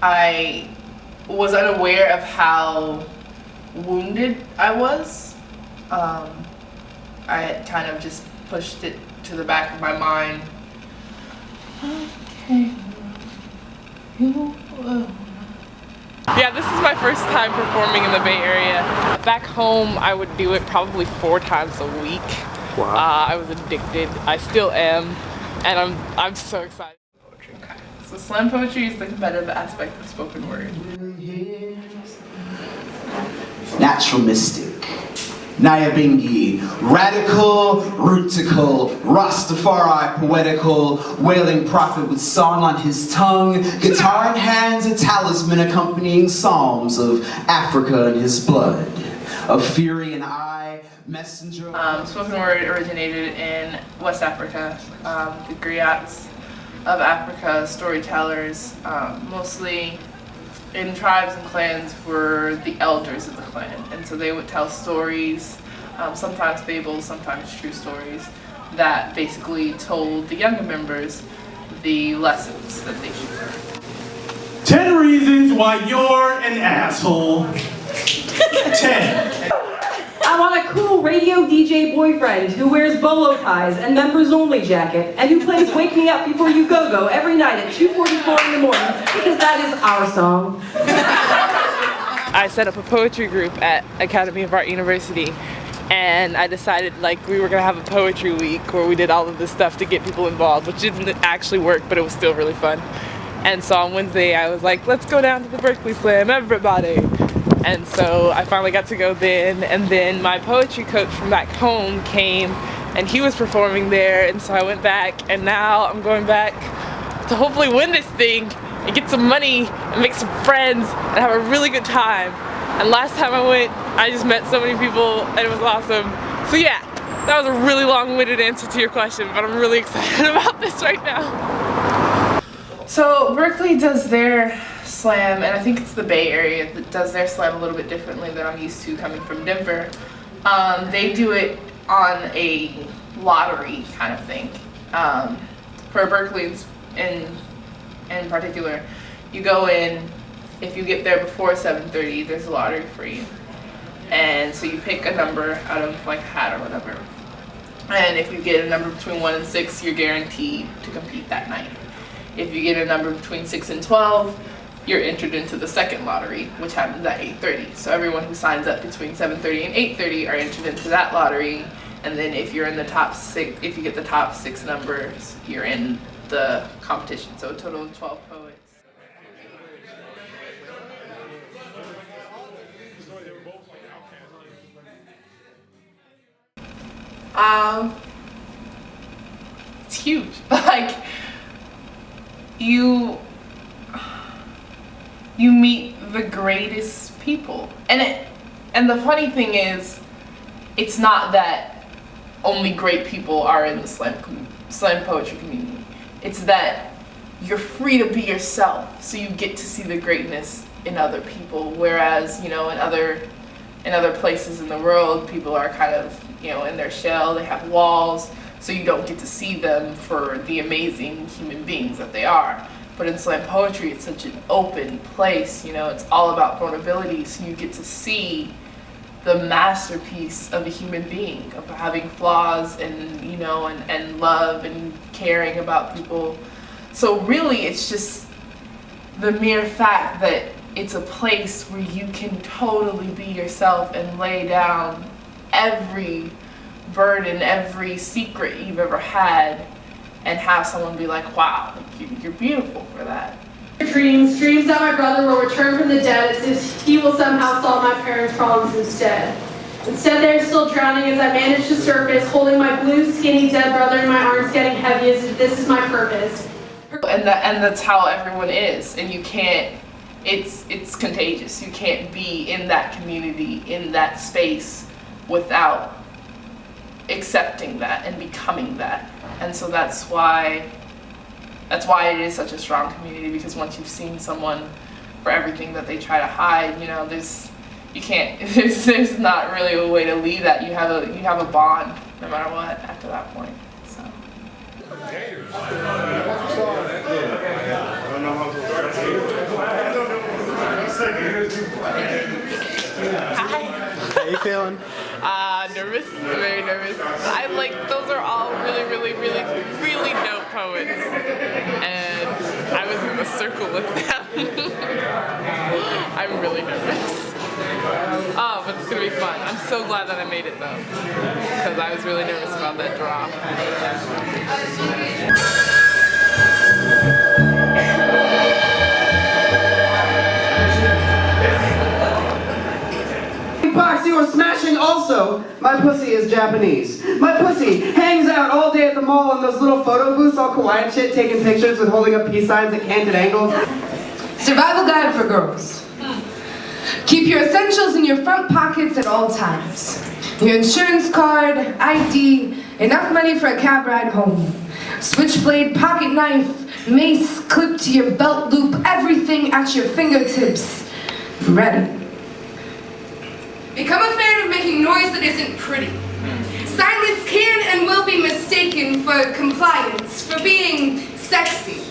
I was unaware of how wounded I was. I had kind of just pushed it to the back of my mind. Okay. Yeah, this is my first time performing in the Bay Area. Back home, I would do it probably 4 times a week. Wow. I was addicted. I still am, and I'm so excited. Okay. So slam poetry is the competitive aspect of spoken word. Natural mystic, Nyabingi, radical, rootical, Rastafari poetical, wailing prophet with song on his tongue, guitar in hands, a talisman accompanying psalms of Africa in his blood, of fury and eye, messenger. Spoken word originated in West Africa. The griots of Africa, storytellers, mostly in tribes and clans, were the elders of the clan, and so they would tell stories, sometimes fables, sometimes true stories, that basically told the younger members the lessons that they should learn. 10 reasons why you're an asshole. 10. I want a cool radio DJ boyfriend who wears bolo ties and members only jacket and who plays Wake Me Up Before You Go Go every night at 2:44 in the morning because that is our song. I set up a poetry group at Academy of Art University, and I decided like we were gonna have a poetry week where we did all of this stuff to get people involved, which didn't actually work, but it was still really fun. And so on Wednesday I was like, let's go down to the Berkeley Slam, everybody. And so I finally got to go then, and then my poetry coach from back home came and he was performing there, and so I went back, and now I'm going back to hopefully win this thing and get some money and make some friends and have a really good time. And last time I went, I just met so many people and it was awesome. So yeah, that was a really long-winded answer to your question, but I'm really excited about this right now. So Berkeley does their slam, and I think it's the Bay Area that does their slam a little bit differently than I'm used to coming from Denver. They do it on a lottery kind of thing. For Berkeley in particular, you go in, if you get there before 7:30, there's a lottery for you. And so you pick a number out of like a hat or whatever. And if you get a number between 1 and 6, you're guaranteed to compete that night. If you get a number between 6 and 12, you're entered into the second lottery, which happens at 8:30. So everyone who signs up between 7:30 and 8:30 are entered into that lottery. And then if you're in the top 6, if you get the top 6 numbers, you're in the competition. So a total of 12 poets. It's huge. Like, you meet the greatest people, and the funny thing is, it's not that only great people are in the slam poetry community. It's that you're free to be yourself, so you get to see the greatness in other people. Whereas, you know, in other places in the world, people are kind of, you know, in their shell. They have walls, so you don't get to see them for the amazing human beings that they are. But in slam poetry, it's such an open place, you know, it's all about vulnerability, so you get to see the masterpiece of a human being, of having flaws and, you know, and love and caring about people. So really, it's just the mere fact that it's a place where you can totally be yourself and lay down every burden, every secret you've ever had, and have someone be like, wow, you're beautiful for that. Dreams that my brother will return from the dead, as if he will somehow solve my parents' problems instead. Instead, they're still drowning as I manage to surface, holding my blue, skinny, dead brother in my arms, getting heavy as if this is my purpose. And that's how everyone is, and you can't, it's contagious. You can't be in that community, in that space, without accepting that and becoming that. And so that's why it is such a strong community, because once you've seen someone for everything that they try to hide, you know, there's not really a way to leave that. You have a bond no matter what after that point. So. I don't know how to How you feeling? Nervous, very nervous. I like, those are all really dope poets. And I was in the circle with them. I'm really nervous. Oh, but it's gonna be fun. I'm so glad that I made it though, because I was really nervous about that draw. Box you are smashing also. My pussy is Japanese. My pussy hangs out all day at the mall in those little photo booths, all kawaii and shit, taking pictures with holding up peace signs at candid angles. Survival guide for girls. Keep your essentials in your front pockets at all times. Your insurance card, ID, enough money for a cab ride home. Switchblade, pocket knife, mace clipped to your belt loop, everything at your fingertips. Ready. Become a fan of making noise that isn't pretty. Silence can and will be mistaken for compliance, for being sexy,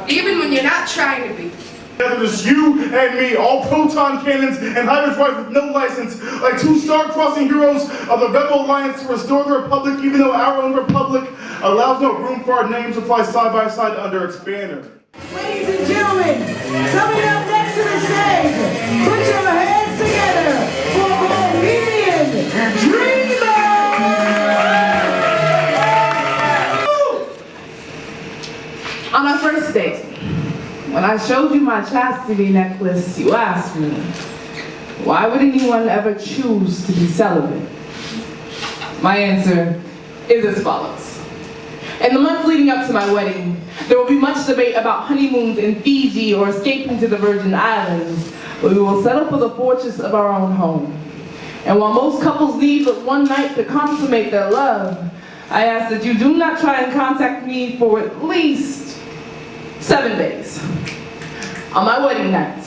even when you're not trying to be. Together just you and me, all proton cannons and hyperswipes with no license, like two star-crossing heroes of the Rebel Alliance to restore the Republic, even though our own Republic allows no room for our names to fly side by side under its banner. Ladies and gentlemen, coming up next to the stage, put your hands together for Bohemian Dreamer! On our first date, when I showed you my chastity necklace, you asked me, why would anyone ever choose to be celibate? My answer is as follows. In the months leading up to my wedding, there will be much debate about honeymoons in Fiji or escaping to the Virgin Islands, but we will settle for the fortress of our own home. And while most couples need but one night to consummate their love, I ask that you do not try and contact me for at least 7 days. On my wedding night,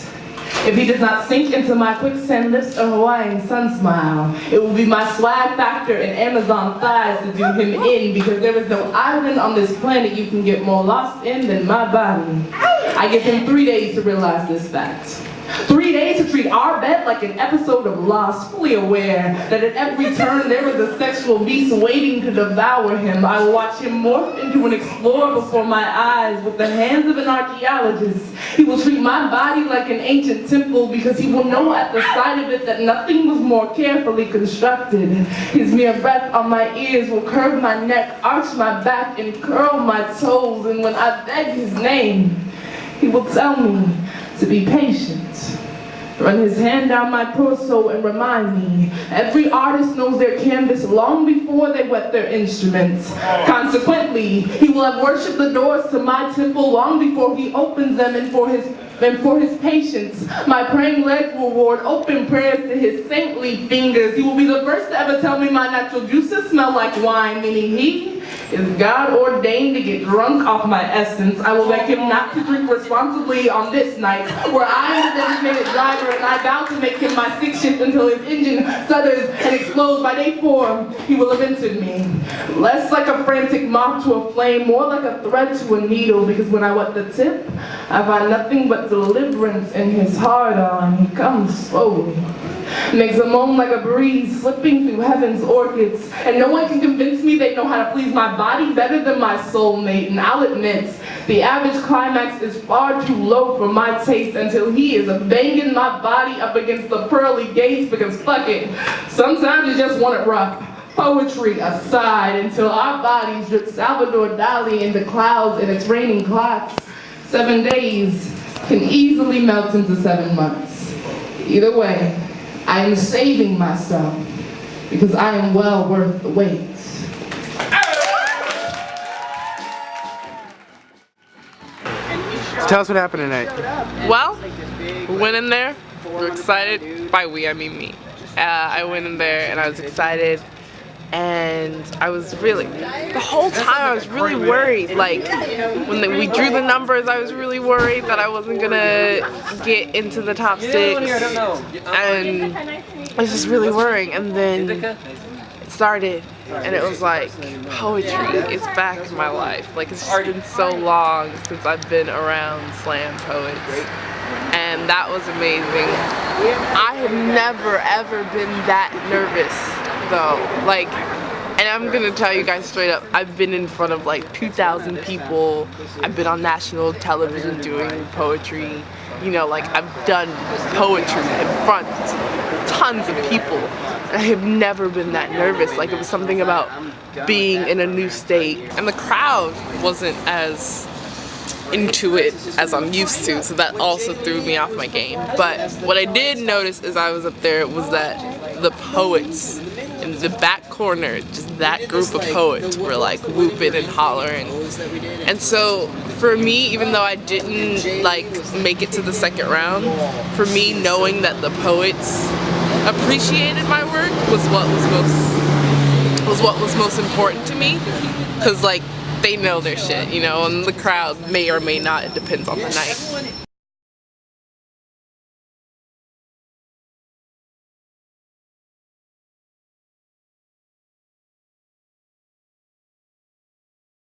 if he does not sink into my quicksand lips or Hawaiian sun smile, it will be my swag factor and Amazon thighs to do him in, because there is no island on this planet you can get more lost in than my body. I give him 3 days to realize this fact. 3 days to treat our bed like an episode of Lost, fully aware that at every turn there is a sexual beast waiting to devour him. I will watch him morph into an explorer before my eyes with the hands of an archaeologist. He will treat my body like an ancient temple, because he will know at the sight of it that nothing was more carefully constructed. His mere breath on my ears will curve my neck, arch my back, and curl my toes. And when I beg his name, he will tell me to be patient. Run his hand down my torso and remind me, every artist knows their canvas long before they wet their instruments. Consequently, he will have worshipped the doors to my temple long before he opens them, and for his patience, my praying legs will ward open prayers to his saintly fingers. He will be the first to ever tell me my natural juices smell like wine, meaning he is God ordained to get drunk off my essence. I will beg him not to drink responsibly on this night, where I am the designated driver, and I vow to make him my 6th shift until his engine stutters and explodes. By day 4, he will have entered me. Less like a frantic moth to a flame, more like a thread to a needle, because when I wet the tip, I find nothing but deliverance in his hard-on. He comes slowly, makes a moan like a breeze slipping through heaven's orchids, and no one can convince me they know how to please my body better than my soulmate. And I'll admit, the average climax is far too low for my taste, until he is banging my body up against the pearly gates, because fuck it, sometimes you just want it rough. Poetry aside, until our bodies drip Salvador Dali into clouds and it's raining clocks. 7 days can easily melt into 7 months. Either way, I am saving myself, because I am well worth the wait. Tell us what happened tonight. Well, we went in there, we were excited. By we, I mean me. I went in there and I was excited, and I was really, the whole time I was really worried. Like, when we drew the numbers, I was really worried that I wasn't gonna get into the top 6, and I was just really worrying. And then it started, and it was like, poetry is back in my life. Like, it's just been so long since I've been around slam poets, and and that was amazing. I have never ever been that nervous though. Like, and I'm gonna tell you guys straight up, I've been in front of like 2,000 people. I've been on national television doing poetry. You know, like I've done poetry in front of tons of people. I have never been that nervous. Like, it was something about being in a new state, and the crowd wasn't as into it as I'm used to, so that also threw me off my game. But what I did notice as I was up there was that the poets in the back corner, just that group of poets, were like whooping and hollering. And so for me, even though I didn't like make it to the second round, for me, knowing that the poets appreciated my work was what was most important to me, because like they know their shit, you know, and the crowd may or may not, it depends on the night.